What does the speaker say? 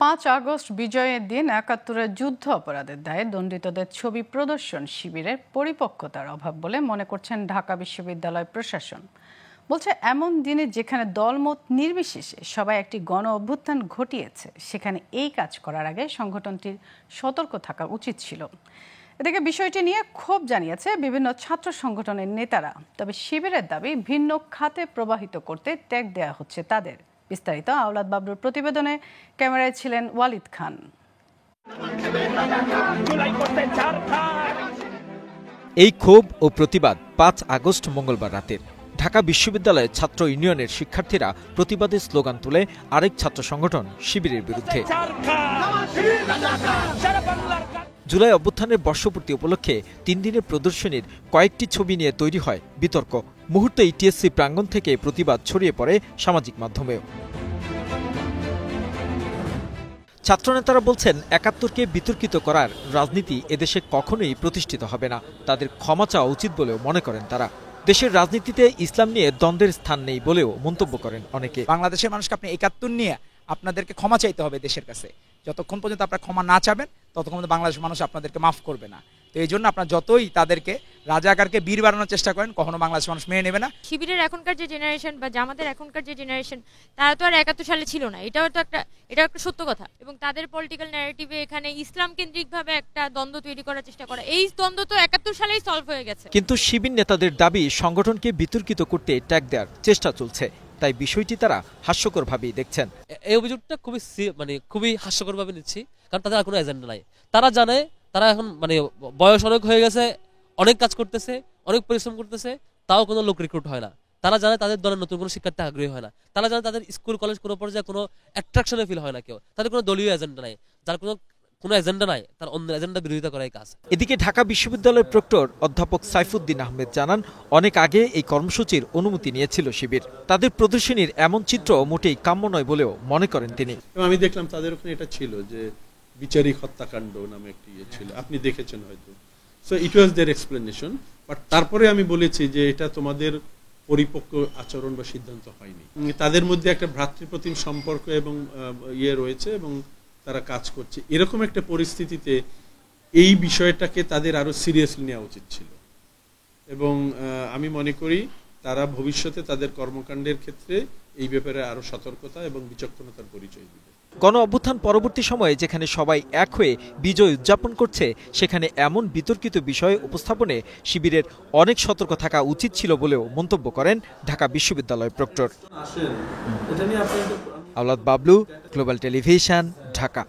5 August বিজয়ের দিন ৭১-এর যুদ্ধ অপরাধের দায়ে দণ্ডিতদের ছবি প্রদর্শন শিবিরের পরিপক্কতার অভাব বলে মনে করছেন ঢাকা বিশ্ববিদ্যালয় প্রশাসন। বলছে, এমন দিনে যেখানে দলমত নির্বিশেষে সবাই একটি গণ অভ্যুত্থান ঘটিয়েছে, সেখানে এই কাজ করার আগে সংগঠনটির সতর্ক থাকা উচিত ছিল। এদিকে বিষয়টি নিয়ে ক্ষোভ জানিয়েছে বিভিন্ন ছাত্র সংগঠনের নেতারা। তবে শিবিরের দাবি, ভিন্ন খাতে প্রবাহিত করতে ত্যাগ দেয়া হচ্ছে তাদের। বিস্তারিত আওলাদ বাবলুর প্রতিবেদনে, ক্যামেরায় ছিলেন ওয়ালিদ খান। এই ক্ষোভ ও প্রতিবাদ 5 আগস্ট মঙ্গলবার রাতের। ঢাকা বিশ্ববিদ্যালয়ের ছাত্র ইউনিয়নের শিক্ষার্থীরা প্রতিবাদী স্লোগান তুলে আরেক ছাত্র সংগঠন শিবিরের বিরুদ্ধে। জুলাই অভ্যুত্থানের বর্ষপূর্তি উপলক্ষে 3 দিনের প্রদর্শনীর কয়েকটি ছবি নিয়ে তৈরি হয় বিতর্ক। মুহূর্তেই টিএসসি প্রাঙ্গণ থেকে প্রতিবাদ ছড়িয়ে পড়ে সামাজিক মাধ্যমেও। ছাত্রনেতারা বলছেন, ৭১কে বিতর্কিত করার রাজনীতি এদেশে কখনোই প্রতিষ্ঠিত হবে না। তাদের ক্ষমা চাওয়া উচিত বলেও মনে করেন তারা। দেশের রাজনীতিতে ইসলাম নিয়ে দ্বন্দ্বের স্থান নেই বলেও মন্তব্য করেন অনেকে। বাংলাদেশের মানুষকে আপনি ৭১ নিয়ে আপনাদেরকে ক্ষমা চাইতে হবে দেশের কাছে। যতক্ষণ পর্যন্ত আপনারা ক্ষমা না চাবেন, ততক্ষণ পর্যন্ত বাংলাদেশের মানুষ আপনাদেরকে মাফ করবে না। তো এই জন্য আপনারা যতই তাদেরকে রাজাকারকে বীর বানানোর চেষ্টা করেন, কখনো বাংলাদেশের মানুষ মেনে নেবে না। শিবিরের এখনকার যে জেনারেশন বা জামাতের এখনকার যে জেনারেশন, তারা তো আর ৭১ সালে ছিল না। এটা একটা সত্য কথা। এবং তাদের পলিটিক্যাল ন্যারেটিভে এখানে ইসলাম কেন্দ্রিকভাবে একটা দ্বন্দ্ব তৈরি করার চেষ্টা করা, এই দ্বন্দ্ব তো ৭১ সালেই সলভ হয়ে গেছে। কিন্তু শিবির নেতাদের দাবি, সংগঠনকে বিতর্কিত করতে ট্যাগ দেওয়ার চেষ্টা চলছে। তাই বিষয়টি তারা হাস্যকরভাবেই দেখছেন। এই অভিযোগটা খুবই হাস্যকরভাবে নিচ্ছি, কারণ তাদের আর কোনো এজেন্ডা নাই। তারা জানে তারা এখন বয়স অনেক হয়ে গেছে, অনেক কাজ করতেছে, অনেক পরিশ্রম করতেছে, তাও কোনো লোক রিক্রুট হয় না। তারা জানে তাদের দলের নতুন কোনো শিক্ষার্থী আগ্রহী হয় না। তারা জানে তাদের স্কুল কলেজ কোনো পর্যায়ে কোনো অ্যাট্রাকশনে ফিল হয় না কেউ। তাদের কোনো দলীয় এজেন্ডা নাই। যার কোনো এজেন্ডা নাই, তার অন্য এজেন্ডা বিরোধিতা করাই কাজ। এদিকে ঢাকা বিশ্ববিদ্যালয়ের প্রক্টর অধ্যাপক সাইফুদ্দিন আহমেদ জানান, অনেক আগে এই কর্মসূচির অনুমতি নিয়েছিল শিবির। তাদের প্রদর্শনীর এমন চিত্র মোটেই কাম্য নয় বলেও মনে করেন তিনি। আমি দেখলাম তাদের ওখানে এটা ছিল যে বিচারিক হত্যাকাণ্ড নামে একটি ছিল, আপনি দেখেছেন হয়তো। So it was there explanation. But তারপরে আমি বলেছি যে এটা তোমাদের পরিপক্ক আচরণ বা সিদ্ধান্ত হয়নি। তাদের মধ্যে একটা ভ্রাতৃপ্রতিম সম্পর্ক এবং রয়েছে এবং তারা কাজ করছে। এরকম একটা পরিস্থিতিতে এই বিষয়টাকে তাদের আরো সিরিয়াসলি নেওয়া উচিত ছিল এবং আমি মনে করি তারা ভবিষ্যতে তাদের কর্মকাণ্ডের ক্ষেত্রে এই ব্যাপারে আরো সতর্কতা এবং বিচক্ষণতার পরিচয় দিবে। গণ অভ্যুত্থান পরবর্তী সময়ে যেখানে সবাই এক হয়ে বিজয় উদযাপন করছে, সেখানে এমন বিতর্কিত বিষয় উপস্থাপনে শিবিরের অনেক সতর্ক থাকা উচিত ছিল বলেও মন্তব্য করেন ঢাকা বিশ্ববিদ্যালয় প্রক্টর। আওলাদ বাবলু, গ্লোবাল টেলিভিশন, ঢাকা।